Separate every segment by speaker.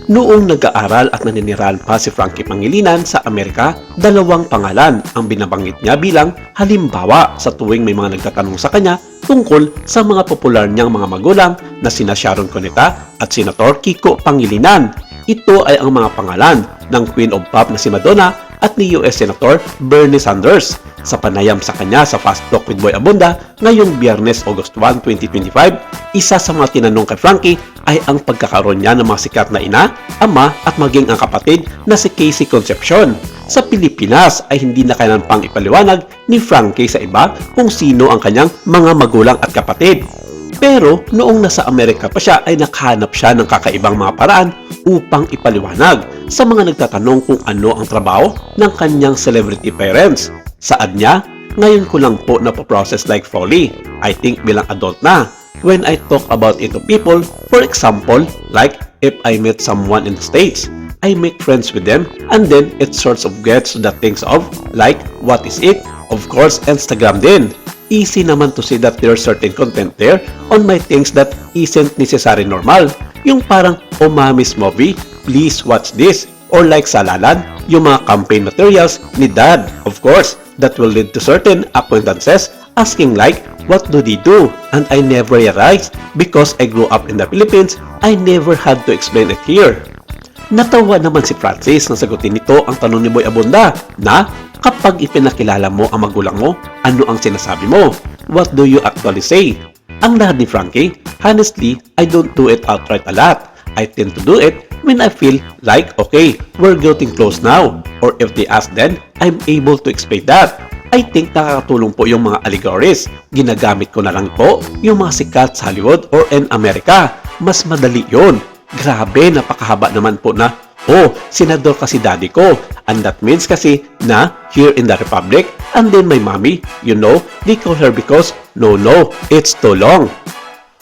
Speaker 1: Noong nag-aaral at naninirahan pa si Frankie Pangilinan sa Amerika, dalawang pangalan ang binabanggit niya bilang halimbawa sa tuwing may mga nagtatanong sa kanya tungkol sa mga popular niyang mga magulang na sina Sharon Cuneta at Senator Kiko Pangilinan. Ito ay ang mga pangalan ng Queen of Pop na si Madonna at ni US Senator Bernie Sanders. Sa panayam sa kanya sa Fast Talk with Boy Abunda ngayong Biyernes, August 1, 2025, isa sa mga tinanong kay Frankie ay ang pagkakaroon niya ng mga sikat na ina, ama at maging ang kapatid na si Casey Concepcion. Sa Pilipinas ay hindi na kailan pang ipaliwanag ni Frankie sa iba kung sino ang kanyang mga magulang at kapatid. Pero noong nasa Amerika pa siya ay nakahanap siya ng kakaibang mga paraan upang ipaliwanag sa mga nagtatanong kung ano ang trabaho ng kanyang celebrity parents. Saad niya, ngayon ko lang po napoprocess like Foley. I think bilang adult na. When I talk about it to people, for example, like if I met someone in the States, I make friends with them and then it sorts of gets to the things of like what is it? Of course, Instagram din. Easy naman to see that there's certain content there on my things that isn't necessarily normal. Yung parang, oh mommy's movie, please watch this. Or like sa Lalan, yung mga campaign materials ni Dad. Of course, that will lead to certain acquaintances asking like, what do they do? And I never realized because I grew up in the Philippines, I never had to explain it here. Natawa naman si Francis na sagutin nito ang tanong ni Boy Abunda na kapag ipinakilala mo ang magulang mo, ano ang sinasabi mo? What do you actually say? Ang lahat ni Frankie, honestly, I don't do it outright a lot. I tend to do it when I feel like, okay, we're getting close now. Or if they ask then, I'm able to explain that. I think nakakatulong po yung mga allegories. Ginagamit ko na lang po yung mga sikat sa Hollywood or in America. Mas madali yun. Grabe, napakahaba naman po na, oh, senador kasi daddy ko. And that means kasi na here in the Republic. And then my mommy, you know, they call her because, no, it's too long.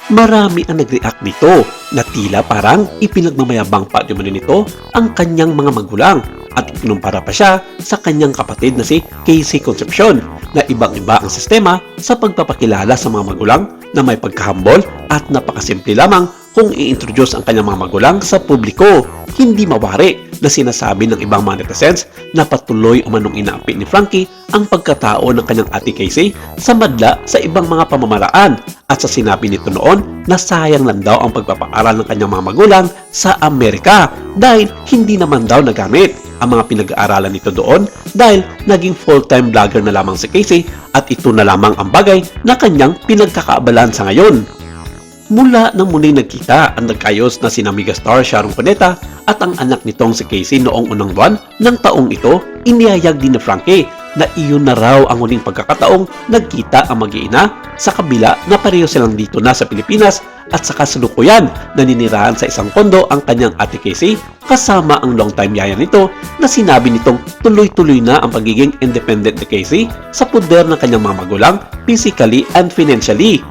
Speaker 1: Marami ang nag-react dito na tila parang ipinagmamayabang pa naman nito ang kanyang mga magulang at ikinumpara pa siya sa kanyang kapatid na si Casey Concepcion na ibang-iba ang sistema sa pagpapakilala sa mga magulang na may pagkahambol at napakasimple lamang kung i-introduce ang kanyang mga magulang sa publiko. Hindi mawari na sinasabi ng ibang mga netizens na patuloy umanong inaapi ni Frankie ang pagkatao ng kanyang ate Casey sa madla sa ibang mga pamamaraan at sa sinabi nito noon na sayang lang daw ang pagpapaaral ng kanyang mga magulang sa Amerika dahil hindi naman daw nagamit ang mga pinag-aaralan nito doon dahil naging full-time vlogger na lamang si Casey at ito na lamang ang bagay na kanyang pinagkakaabalan sa ngayon. Mula nang muling nagkita ang nagkayos na sina megastar Sharon Cuneta at ang anak nitong si Casey noong unang buwan ng taong ito, inihayag din ni Frankie na iyon na raw ang huling pagkakataong nagkita ang mag-iina sa kabila na pareho silang dito na sa Pilipinas at sa kasalukuyan naninirahan sa isang kondo ang kanyang ate Casey kasama ang long-time yaya nito na sinabi nitong tuloy-tuloy na ang pagiging independent ni Casey sa puder ng kanyang mga magulang physically and financially.